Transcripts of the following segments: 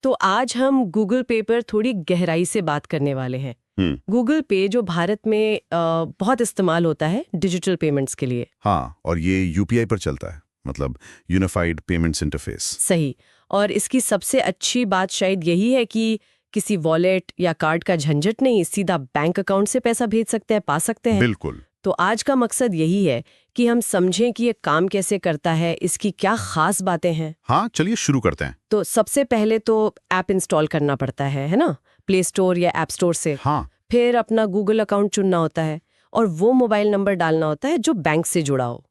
तो आज हम गूगल पे पर थोड़ी गहराई से बात करने वाले हैं। गूगल पे जो भारत में बहुत इस्तेमाल होता है डिजिटल पेमेंट्स के लिए। हाँ, और ये यूपीआई पर चलता है, मतलब यूनिफाइड पेमेंट्स इंटरफेस। सही। और इसकी सबसे अच्छी बात शायद यही है कि किसी वॉलेट या कार्ड का झंझट नहीं, सीधा बैंक अकाउंट से पैसा भेज सकते हैं, पा सकते हैं। बिल्कुल। तो आज का मकसद यही है कि हम समझें कि ये काम कैसे करता है, इसकी क्या खास बातें हैं। हाँ, चलिए शुरू करते हैं। तो सबसे पहले तो ऐप इंस्टॉल करना पड़ता है ना, प्ले स्टोर या ऐप स्टोर से। हाँ। फिर अपना गूगल अकाउंट चुनना होता है और वो मोबाइल नंबर डालना होता है जो बैंक से जुड़ा हो।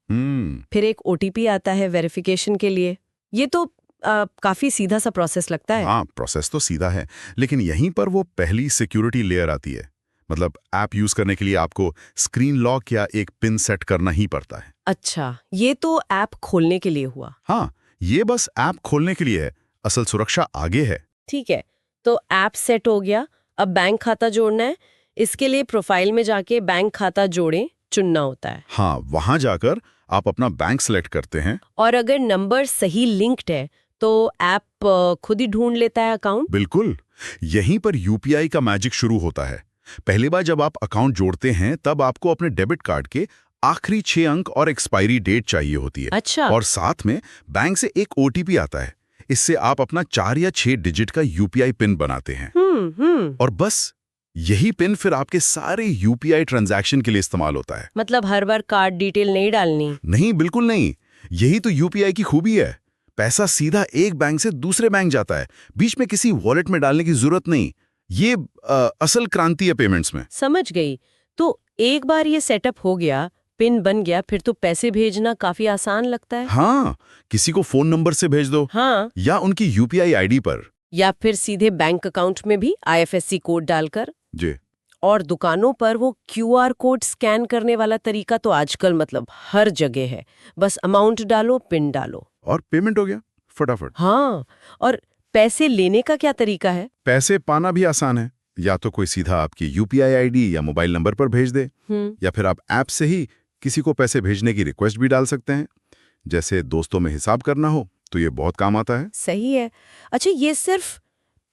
फिर एक ओटीपी आता है वेरिफिकेशन के लिए। ये तो काफी सीधा सा प्रोसेस लगता है। हाँ, प्रोसेस तो सीधा है, लेकिन यहीं पर वो पहली सिक्योरिटी लेयर आती है। मतलब ऐप यूज करने के लिए आपको स्क्रीन लॉक या एक पिन सेट करना ही पड़ता है। अच्छा, ये तो ऐप खोलने के लिए हुआ। हाँ, ये बस ऐप खोलने के लिए है, असल सुरक्षा आगे है। ठीक है, तो ऐप सेट हो गया, अब बैंक खाता जोड़ना है। इसके लिए प्रोफाइल में जाके बैंक खाता जोड़ें चुनना होता है। हाँ, वहां जाकर आप अपना बैंक सेलेक्ट करते हैं। और अगर नंबर सही लिंक्ड है तो ऐप खुद ही ढूंढ लेता है अकाउंट। बिल्कुल, यहीं पर यूपीआई का मैजिक शुरू होता है। पहली बार जब आप अकाउंट जोड़ते हैं तब आपको अपने डेबिट कार्ड के आखिरी 6 अंक और एक्सपायरी डेट चाहिए होती है। अच्छा। और साथ में बैंक से एक ओटीपी आता है। इससे आप अपना 4 या 6 डिजिट का यूपीआई पिन बनाते हैं। और बस यही पिन फिर आपके सारे यूपीआई ट्रांजैक्शन के लिए इस्तेमाल होता है। मतलब हर बार कार्ड डिटेल नहीं डालनी? नहीं, बिल्कुल नहीं। यही तो यूपीआई की खूबी है। पैसा सीधा एक बैंक से दूसरे बैंक जाता है, बीच में किसी वॉलेट में डालने की जरूरत नहीं। ये असल क्रांति है पेमेंट्स में। समझ गई। तो एक बार ये सेटअप हो गया, पिन बन गया, फिर तो पैसे भेजना काफी आसान लगता है। हाँ, किसी को फोन नंबर से भेज दो। हाँ। या उनकी यूपीआई आईडी पर। या फिर सीधे बैंक अकाउंट में भी आईएफएससी कोड डालकर। जी। और दुकानों पर वो क्यूआर कोड स्कैन करने वाला तरीका तो आजकल मतलब हर जगह है। बस अमाउंट डालो, पिन डालो और पेमेंट हो गया फटाफट। हाँ। और पैसे लेने का क्या तरीका है? पैसे पाना भी आसान है। या तो कोई सीधा आपकी यूपीआई आईडी या मोबाइल नंबर पर भेज दे, या फिर आप ऐप से ही किसी को पैसे भेजने की रिक्वेस्ट भी डाल सकते हैं। जैसे दोस्तों में हिसाब करना हो तो ये बहुत काम आता है। सही है। अच्छा, ये सिर्फ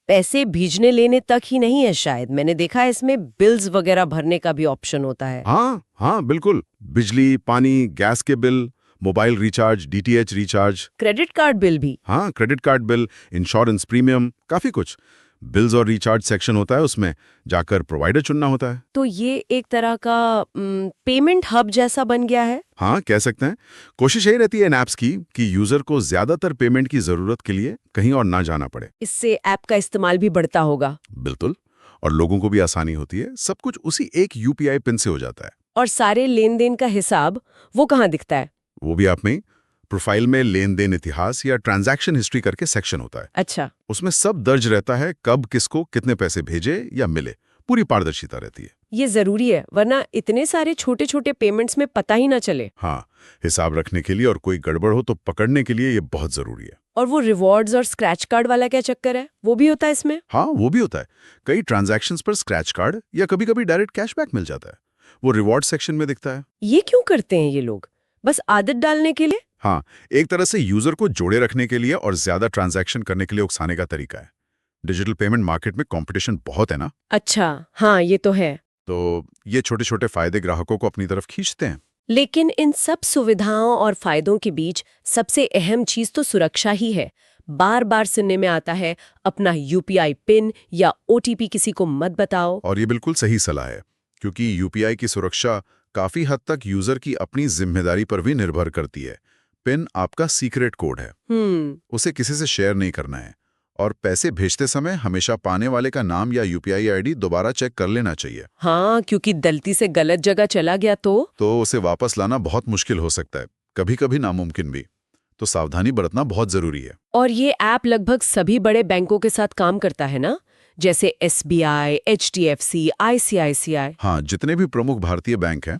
पैसे भेजने लेने तक ही नहीं है, शायद मैंने देखा है इसमें बिल्स वगैरह भरने का भी ऑप्शन होता है। हाँ, बिल्कुल। बिजली, पानी, गैस के bill, mobile recharge, DTH recharge, credit card bill भी। हाँ, credit card bill, insurance premium, काफी कुछ। बिल्स और रिचार्ज सेक्शन होता है, उसमें जाकर प्रोवाइडर चुनना होता है। तो ये एक तरह का पेमेंट हब जैसा बन गया है। हाँ, कह सकते हैं। कोशिश यही रहती है इन ऐप्स की कि यूजर को ज्यादातर पेमेंट की जरूरत के लिए कहीं और ना जाना पड़े। इससे ऐप का इस्तेमाल भी बढ़ता होगा। बिल्कुल। और लोगों को भी आसानी होती है। सब कुछ उसी एक यूपीआई पिन से हो जाता है। और सारे लेन देन का हिसाब वो कहाँ दिखता है? वो भी आप में प्रोफाइल में लेन देन इतिहास या ट्रांजैक्शन हिस्ट्री करके सेक्शन होता है। अच्छा। उसमें सब दर्ज रहता है, कब किसको कितने पैसे भेजे या मिले। पूरी पारदर्शिता रहती है। ये जरूरी है, वरना इतने सारे छोटे छोटे पेमेंट्स में पता ही ना चले। हाँ, हिसाब रखने के लिए और कोई गड़बड़ हो तो पकड़ने के लिए ये बहुत जरूरी है। और वो रिवॉर्ड्स और स्क्रैच कार्ड वाला क्या चक्कर है, वो भी होता है इसमें? हाँ, वो भी होता है। कई ट्रांजैक्शंस पर स्क्रैच कार्ड या कभी कभी डायरेक्ट कैशबैक मिल जाता है। वो रिवॉर्ड सेक्शन में दिखता है। ये क्यों करते हैं ये लोग? बस आदत डालने के लिए? हाँ, एक तरह से यूजर को जोड़े रखने के लिए और ज्यादा ट्रांजैक्शन करने के लिए उकसाने का तरीका है। डिजिटल पेमेंट मार्केट में कंपटीशन बहुत है ना। अच्छा, हाँ, ये तो है। तो ये छोटे छोटे फायदे ग्राहकों को अपनी तरफ खींचते हैं। लेकिन इन सब सुविधाओं और फायदों के बीच सबसे अहम चीज तो सुरक्षा ही है। बार बार सुनने में आता है, अपना यूपीआई पिन या ओटीपी किसी को मत बताओ। और ये बिल्कुल सही सलाह है, क्योंकि यूपीआई की सुरक्षा काफी हद तक यूजर की अपनी जिम्मेदारी पर भी निर्भर करती है। पिन आपका सीक्रेट कोड है। उसे किसी से शेयर नहीं करना है। और पैसे भेजते समय हमेशा पाने वाले का नाम या यूपीआई आईडी दोबारा चेक कर लेना चाहिए। हाँ, क्योंकि गलती से गलत जगह चला गया तो उसे वापस लाना बहुत मुश्किल हो सकता है, कभी कभी नामुमकिन भी। तो सावधानी बरतना बहुत जरूरी है। और ये ऐप लगभग सभी बड़े बैंकों के साथ काम करता है ना, जैसे एसबीआई, एचडीएफसी, आईसीआईसीआई। हाँ, जितने भी प्रमुख भारतीय बैंक हैं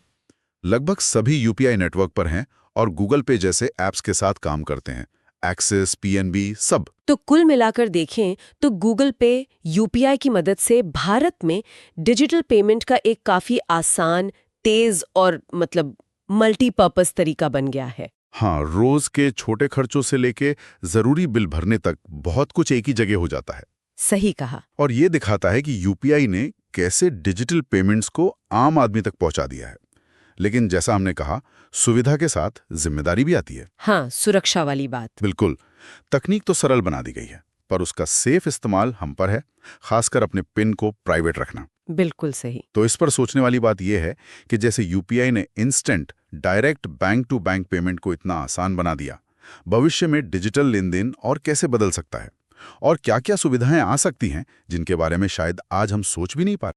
लगभग सभी यूपीआई नेटवर्क पर हैं और गूगल पे जैसे ऐप्स के साथ काम करते हैं। एक्सिस, पीएनबी, सब। तो कुल मिलाकर देखें तो गूगल पे यूपीआई की मदद से भारत में डिजिटल पेमेंट का एक काफी आसान, तेज और मतलब मल्टीपर्पज तरीका बन गया है। हाँ, रोज के छोटे खर्चों से लेके जरूरी बिल भरने तक बहुत कुछ एक ही जगह हो जाता है। सही कहा। और ये दिखाता है कि यूपीआई ने कैसे डिजिटल पेमेंट्स को आम आदमी तक पहुंचा दिया है। लेकिन जैसा हमने कहा, सुविधा के साथ जिम्मेदारी भी आती है। हाँ, सुरक्षा वाली बात। बिल्कुल। तकनीक तो सरल बना दी गई है, पर उसका सेफ इस्तेमाल हम पर है, खासकर अपने पिन को प्राइवेट रखना। बिल्कुल सही। तो इस पर सोचने वाली बात यह है कि जैसे यूपीआई ने instant direct bank to bank payment को इतना आसान बना दिया, भविष्य में डिजिटल लेन देन और कैसे बदल सकता है, और क्या क्या सुविधाएं आ सकती हैं जिनके बारे में शायद आज हम सोच भी नहीं पा रहे।